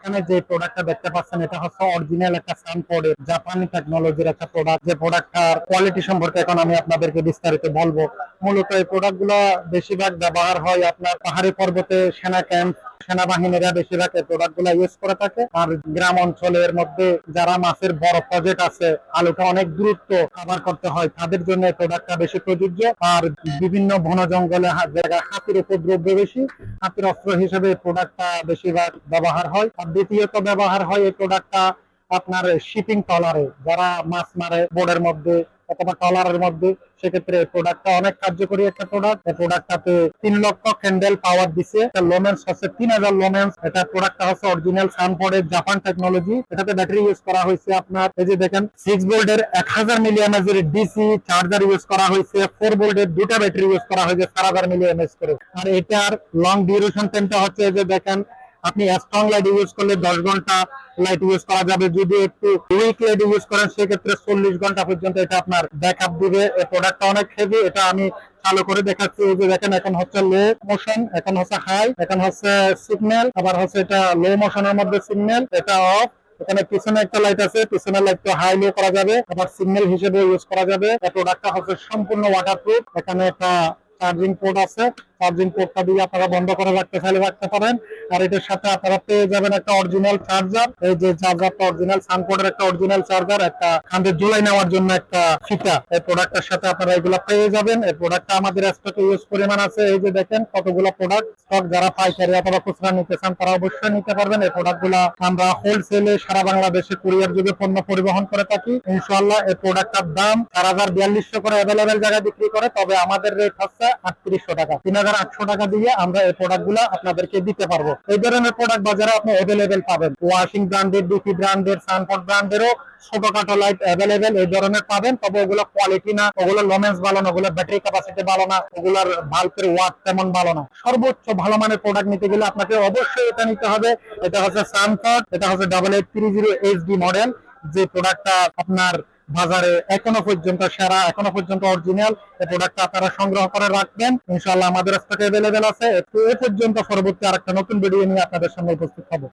এখানে যে প্রোডাক্টটা দেখতে পাচ্ছেন এটা হচ্ছে অরিজিনাল একটা সানফোর্ডের জাপানি টেকনোলজির একটা প্রোডাক্ট। যে প্রোডাক্টটার কোয়ালিটি সম্পর্কে এখন আমি আপনাদেরকে বিস্তারিত বলবো। মূলত এই প্রোডাক্ট গুলো বেশিরভাগ ব্যবহার হয় আপনার পাহাড়ি পর্বতে, সেনা ক্যাম্প, সেনাবাহিনীরা বেশিরভাগ এই প্রোডাক্ট গুলা ইউজ করে থাকে। আর গ্রাম অঞ্চলের মধ্যে যারা মাছের বড় প্রজেক্ট আছে, আলুটা অনেক দূরত্ব কাভার করতে হয়, তাদের জন্য এই প্রোডাক্টটা বেশি প্রযোজ্য। আর বিভিন্ন বন জঙ্গলে জায়গায় হাতির উপদ্রব বেশি, হাতির অস্ত্র হিসেবে এই প্রোডাক্টটা বেশিরভাগ ব্যবহার হয়। আর দ্বিতীয়ত ব্যবহার হয় এই প্রোডাক্টটা আপনার শিপিং ট্রলারে, যারা মাছ মারে বোর্ডের মধ্যে অথবা ট্রলারের মধ্যে, সেক্ষেত্রে এই প্রোডাক্টটা অনেক কার্যকরী একটা প্রোডাক্ট। এই প্রোডাক্টটাতে 3 লক্ষ ক্যান্ডেল পাওয়ার দিছে। লোমেন্স হচ্ছে 3000 লোমেন্স। এটা প্রোডাক্টটা হচ্ছে অরিজিনাল সানফোর্ডের জাপান টেকনোলজি। এটাতে ব্যাটারি ইউজ করা হয়েছে আপনার এই যে দেখেন 6 ভোল্টের 1000 মিলি এমএএইচ ডিসি চার্জার ইউজ করা হয়েছে। 4 ভোল্টের দুটা ব্যাটারি ইউজ করা হয়েছে 4000 মিলি এমএএইচ করে। আর এটার লং ডিউরেশন টাইমটা হচ্ছে এই যে দেখেন, আপনি স্ট্রং লাইট ইউজ করলে 10 ঘন্টা লাইট ইউজ করা যাবে। যদি একটু উইক লাইট ইউজ করেন সেক্ষেত্রে 40 ঘন্টা পর্যন্ত এটা আপনার ব্যাকআপ দিবে। এই প্রোডাক্টটা অনেক হেভি। এটা আমি চালু করে দেখাচ্ছি। এই যে দেখেন, এখন হচ্ছে লো মোশন, এখন হচ্ছে হাই, এখন হচ্ছে সিগন্যাল, আবার হচ্ছে এটা লো মোশনের মধ্যে সিগন্যাল, এটা অফ। এখানে পিছনে একটা লাইট আছে, পিছনের লাইটটা হাই লো করা যাবে, আবার সিগন্যাল হিসেবে ইউজ করা যাবে। এই প্রোডাক্টটা হচ্ছে সম্পূর্ণ ওয়াটারপ্রুফ। এখানে একটা চার্জিং পোর্ট আছে, চার্জিং পোর্টটা দিয়ে আপনারা বন্ধ করে রাখতে চাইলে রাখতে পারেন। আর এটার সাথে আপনারা পেয়ে যাবেন একটা অরিজিনাল চার্জার। এই যে চার্জারটা অরিজিনাল সানপোর্টের একটা অরিজিনাল চার্জার, একটা কাঁধে ঝুলাই নেওয়ার জন্য একটা ফিতা। এই প্রোডাক্টের সাথে আপনারা এগুলা পেয়ে যাবেন। এই প্রোডাক্টটা আমাদের স্টকে ইউজ পরিমাণ আছে। এই যে দেখেন কতগুলো প্রোডাক্ট স্টক, যারা পাইকারি অথবা খুচরা নিতে চান তারা অবশ্যই নিতে পারবেন। এই প্রোডাক্টগুলো আমরা হোলসেলে সারা বাংলাদেশে কুরিয়ার যোগে পণ্য পরিবহন করে থাকি। ইনশাআল্লাহ এই প্রোডাক্টটার দাম 4200 করে অ্যাভেলেবেল জায়গায় বিক্রি করে, তবে আমাদের রেট হচ্ছে 3800 টাকা। 3800 টাকা দিয়ে আমরা এই প্রোডাক্টগুলো আপনাদেরকে দিতে পারবো। এই ধরনের প্রোডাক্ট বাজারে আপনি অ্যাভেলেবেল পাবেন। ওয়াশিং ব্র্যান্ডের, ডিপি ব্র্যান্ডের, সানফোর্ড ব্র্যান্ডেরও ছোটখাটো লাইট অ্যাভেলেবেল এই ধরনের পাবেন। তবে ওগুলো কোয়ালিটি না, ওগুলো লোমেন্স ভালো না, ওগুলো ব্যাটারি ক্যাপাসিটি ভালো না, ওগুলোর বাল্বের ওয়াট তেমন ভালো না। সর্বোচ্চ ভালো মানের প্রোডাক্ট নিতে গেলে আপনাকে অবশ্যই এটা নিতে হবে। এটা হচ্ছে সানফোর্ড, এটা হচ্ছে 8830 HD মডেল। যে প্রোডাক্টটা আপনার বাজারে এখনো পর্যন্ত সেরা, এখনো পর্যন্ত অরিজিনাল। এই প্রোডাক্টটা আপনারা সংগ্রহ করে রাখবেন। ইনশাআল্লাহ আমাদের স্টকে অ্যাভেলেবেল আছে। এ পর্যন্ত পরবর্তী আরেকটা নতুন ভিডিও নিয়ে আপনাদের সামনে উপস্থিত হব।